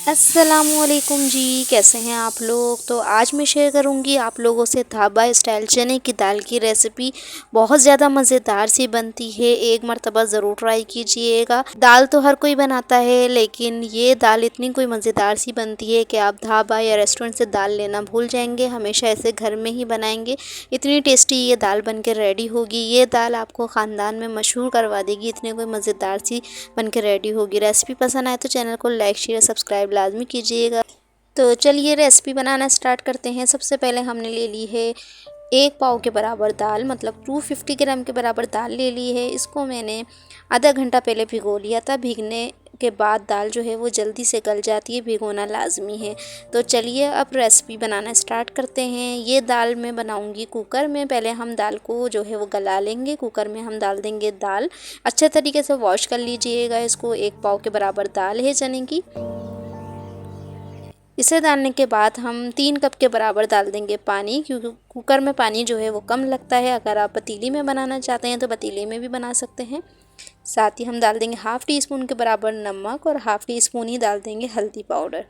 अस्सलामुअलैकुम जी, कैसे हैं आप लोग। तो आज मैं शेयर करूंगी आप लोगों से ढाबा स्टाइल चने की दाल की रेसिपी। बहुत ज़्यादा मज़ेदार सी बनती है, एक मर्तबा ज़रूर ट्राई कीजिएगा। दाल तो हर कोई बनाता है, लेकिन ये दाल इतनी कोई मज़ेदार सी बनती है कि आप ढाबा या रेस्टोरेंट से दाल लेना भूल जाएंगे, हमेशा ऐसे घर में ही बनाएंगे। इतनी टेस्टी ये दाल बन के रेडी होगी। ये दाल आपको ख़ानदान में मशहूर करवा देगी, इतनी कोई मज़ेदार सी बन के रेडी होगी। रेसिपी पसंद आए तो चैनल को लाइक शेयर सब्सक्राइब लाजमी कीजिएगा। तो चलिए रेसिपी बनाना स्टार्ट करते हैं। सबसे पहले हमने ले ली है 1 पाव के बराबर दाल, मतलब 250 ग्राम के बराबर दाल ले ली है। इसको मैंने आधा घंटा पहले भिगो लिया था। भीगने के बाद दाल जो है वो जल्दी से गल जाती है, भिगोना लाजमी है। तो चलिए अब रेसिपी बनाना स्टार्ट करते हैं। ये दाल मैं बनाऊंगी कुकर में। पहले हम दाल को जो है वो गला लेंगे। कुकर में हम डाल देंगे दाल। अच्छे तरीके से वॉश कर लीजिएगा इसको। 1 पाव के बराबर दाल है चने की। इसे डालने के बाद हम 3 कप के बराबर डाल देंगे पानी, क्योंकि कुकर में पानी जो है वो कम लगता है। अगर आप पतीली में बनाना चाहते हैं तो पतीले में भी बना सकते हैं। साथ ही हम डाल देंगे हाफ़ टी स्पून के बराबर नमक और हाफ़ टी स्पून ही डाल देंगे हल्दी पाउडर।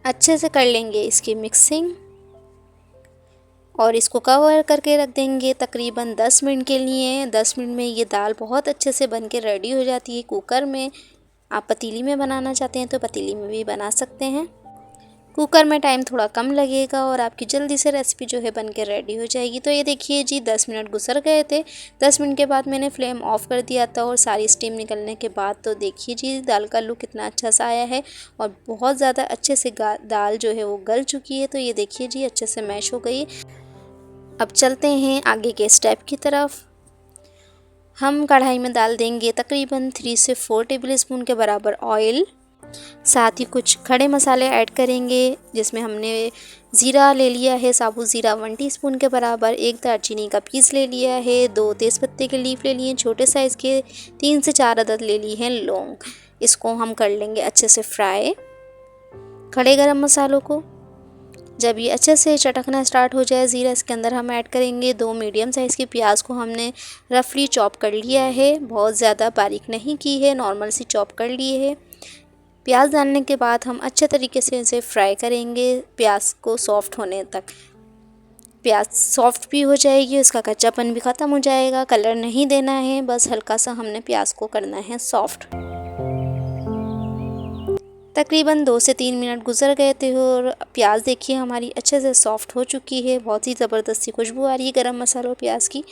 अच्छे से कर लेंगे इसकी मिक्सिंग और इसको कवर करके रख देंगे तकरीबन 10 मिनट के लिए। 10 मिनट में ये दाल बहुत अच्छे से बन के रेडी हो जाती है कुकर में। आप पतीली में बनाना चाहते हैं तो पतीली में भी बना सकते हैं। कुकर में टाइम थोड़ा कम लगेगा और आपकी जल्दी से रेसिपी जो है बन के रेडी हो जाएगी। तो ये देखिए जी, 10 मिनट गुजर गए थे। 10 मिनट के बाद मैंने फ्लेम ऑफ़ कर दिया था और सारी स्टीम निकलने के बाद तो देखिए जी, दाल का लुक कितना अच्छा सा आया है और बहुत ज़्यादा अच्छे से दाल जो है वो गल चुकी है। तो ये देखिए जी, अच्छे से मैश हो गई। अब चलते हैं आगे के स्टेप की तरफ। हम कढ़ाई में डाल देंगे तकरीबन 3 से 4 टेबल स्पून के बराबर ऑयल। साथ ही कुछ खड़े मसाले ऐड करेंगे, जिसमें हमने ज़ीरा ले लिया है, साबुत ज़ीरा 1 टीस्पून के बराबर। 1 दालचीनी का पीस ले लिया है। 2 तेज़पत्ते के लीफ ले लिए छोटे साइज़ के। 3 से 4 अदद ले ली हैं लौंग। इसको हम कर लेंगे अच्छे से फ्राई। खड़े गरम मसालों को जब ये अच्छे से चटकना स्टार्ट हो जाए ज़ीरा, इसके अंदर हम ऐड करेंगे 2 मीडियम साइज़ की प्याज को हमने रफली चॉप कर लिया है। बहुत ज़्यादा बारीक नहीं की है, नॉर्मल सी चॉप कर लिए है। प्याज डालने के बाद हम अच्छे तरीके से इसे फ्राई करेंगे, प्याज को सॉफ्ट होने तक। प्याज सॉफ्ट भी हो जाएगी, उसका कच्चापन भी ख़त्म हो जाएगा। कलर नहीं देना है, बस हल्का सा हमने प्याज को करना है सॉफ्ट। तकरीबन 2 से 3 मिनट गुजर गए थे और प्याज देखिए हमारी अच्छे से सॉफ्ट हो चुकी है। बहुत ही ज़बरदस्त सी खुशबू आ रही है गरम मसालों प्याज की।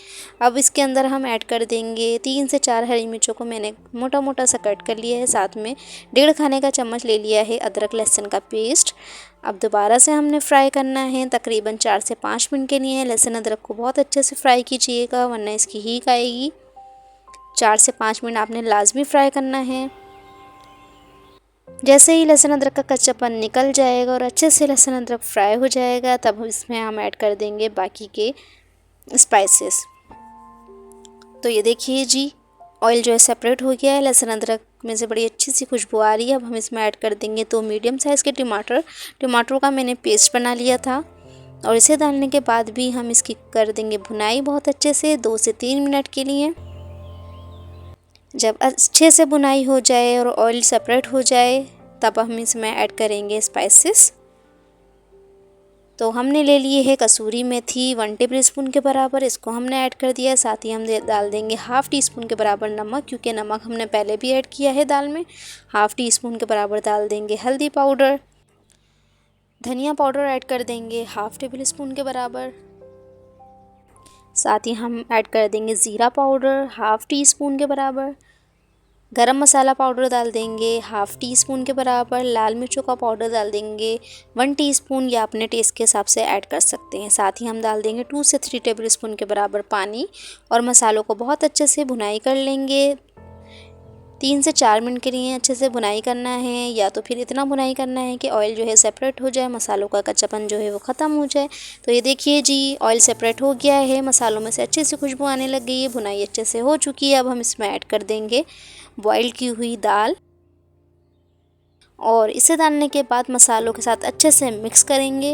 अब इसके अंदर हम ऐड कर देंगे 3 से 4 हरी मिर्चों को मैंने मोटा मोटा सा कट कर लिया है। साथ में 1.5 खाने का चम्मच ले लिया है अदरक लहसुन का पेस्ट। अब दोबारा से हमने फ्राई करना है तकरीबन 4 से 5 मिनट के लिए। लहसुन अदरक को बहुत अच्छे से फ्राई कीजिएगा, वरना इसकी हीक आएगी। 4 से 5 मिनट आपने लाजमी फ्राई करना है। जैसे ही लहसुन अदरक का कच्चापन निकल जाएगा और अच्छे से लहसुन अदरक फ्राई हो जाएगा, तब इसमें हम ऐड कर देंगे बाकी के स्पाइसेस। तो ये देखिए जी, ऑयल जो है सेपरेट हो गया है। लहसुन अदरक में से बड़ी अच्छी सी खुशबू आ रही है। अब हम इसमें ऐड कर देंगे 2 मीडियम साइज़ के टमाटरों का मैंने पेस्ट बना लिया था। और इसे डालने के बाद भी हम इसकी कर देंगे भुनाई बहुत अच्छे से 2 से 3 मिनट के लिए। जब अच्छे से भुनाई हो जाए और ऑयल सेपरेट हो जाए, तब हम इसमें ऐड करेंगे स्पाइसेस। तो हमने ले लिए है कसूरी मेथी 1 टेबल स्पून के बराबर, इसको हमने ऐड कर दिया। साथ ही हम डाल देंगे हाफ़ टी स्पून के बराबर नमक, क्योंकि नमक हमने पहले भी ऐड किया है दाल में। हाफ़ टी स्पून के बराबर डाल देंगे हल्दी पाउडर। धनिया पाउडर ऐड कर देंगे हाफ़ टेबल स्पून के बराबर। साथ ही हम ऐड कर देंगे ज़ीरा पाउडर हाफ़ टी स्पून के बराबर। गरम मसाला पाउडर डाल देंगे हाफ़ टी स्पून के बराबर। लाल मिर्चों का पाउडर डाल देंगे 1 टीस्पून, या अपने टेस्ट के हिसाब से ऐड कर सकते हैं। साथ ही हम डाल देंगे 2 से 3 टेबल स्पून के बराबर पानी और मसालों को बहुत अच्छे से भुनाई कर लेंगे। 3 से 4 मिनट के लिए अच्छे से भुनाई करना है, या तो फिर इतना भुनाई करना है कि ऑयल जो है सेपरेट हो जाए, मसालों का कच्चापन जो है वो ख़त्म हो जाए। तो ये देखिए जी, ऑयल सेपरेट हो गया है, मसालों में से अच्छे से खुशबू आने लग गई है, भुनाई अच्छे से हो चुकी है। अब हम इसमें ऐड कर देंगे बॉईल की हुई दाल और इसे डालने के बाद मसालों के साथ अच्छे से मिक्स करेंगे,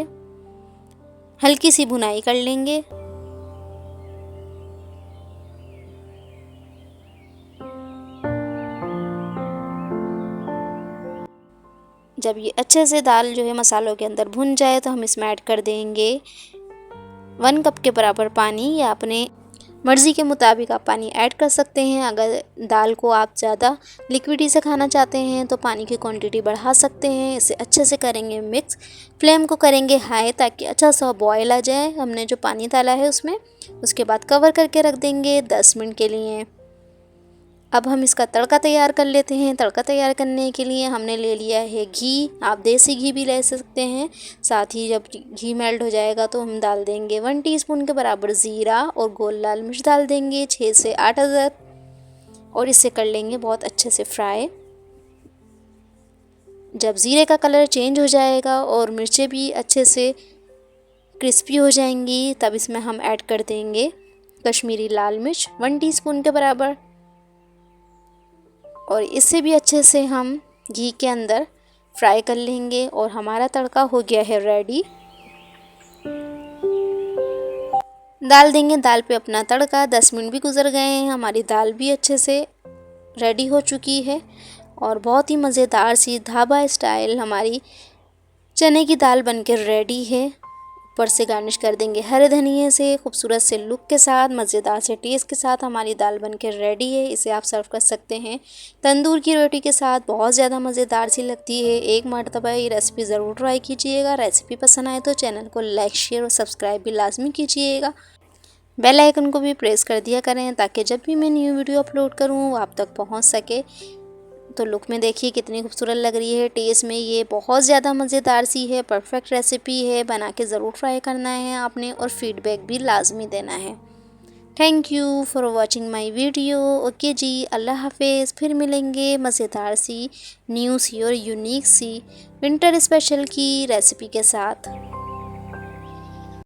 हल्की सी भुनाई कर लेंगे। जब ये अच्छे से दाल जो है मसालों के अंदर भुन जाए तो हम इसमें ऐड कर देंगे 1 कप के बराबर पानी, या अपने मर्ज़ी के मुताबिक आप पानी ऐड कर सकते हैं। अगर दाल को आप ज़्यादा लिक्विडी से खाना चाहते हैं तो पानी की क्वांटिटी बढ़ा सकते हैं। इसे अच्छे से करेंगे मिक्स। फ्लेम को करेंगे हाई ताकि अच्छा सा बॉयल आ जाए हमने जो पानी डाला है उसमें। उसके बाद कवर करके रख देंगे 10 मिनट के लिए। अब हम इसका तड़का तैयार कर लेते हैं। तड़का तैयार करने के लिए हमने ले लिया है घी, आप देसी घी भी ले सकते हैं। साथ ही जब घी मेल्ट हो जाएगा तो हम डाल देंगे 1 टीस्पून के बराबर ज़ीरा और गोल लाल मिर्च डाल देंगे 6 से 8 अदद, और इसे कर लेंगे बहुत अच्छे से फ्राई। जब ज़ीरे का कलर चेंज हो जाएगा और मिर्चें भी अच्छे से क्रिस्पी हो जाएंगी तब इसमें हम ऐड कर देंगे कश्मीरी लाल मिर्च 1 टीस्पून के बराबर, और इसे भी अच्छे से हम घी के अंदर फ्राई कर लेंगे। और हमारा तड़का हो गया है रेडी। डाल देंगे दाल पे अपना तड़का। 10 मिनट भी गुजर गए हैं, हमारी दाल भी अच्छे से रेडी हो चुकी है और बहुत ही मज़ेदार सी ढाबा स्टाइल हमारी चने की दाल बनकर रेडी है। ऊपर से गार्निश कर देंगे हरे धनिए से। खूबसूरत से लुक के साथ, मज़ेदार से टेस्ट के साथ हमारी दाल बनकर रेडी है। इसे आप सर्व कर सकते हैं तंदूर की रोटी के साथ। बहुत ज़्यादा मज़ेदार सी लगती है। एक मर्तबा ये रेसिपी ज़रूर ट्राई कीजिएगा। रेसिपी पसंद आए तो चैनल को लाइक, शेयर और सब्सक्राइब भी लाजमी कीजिएगा। बेल आइकन को भी प्रेस कर दिया करें ताकि जब भी मैं न्यू वीडियो अपलोड करूँ वो आप तक पहुँच सके। तो लुक में देखिए कितनी खूबसूरत लग रही है। टेस्ट में ये बहुत ज़्यादा मज़ेदार सी है। परफेक्ट रेसिपी है, बना के ज़रूर ट्राई करना है आपने और फीडबैक भी लाजमी देना है। Thank you for watching my video. Okay जी, अल्लाह हाफिज़। फिर मिलेंगे मज़ेदार सी न्यू सी और यूनिक सी विंटर स्पेशल की रेसिपी के साथ।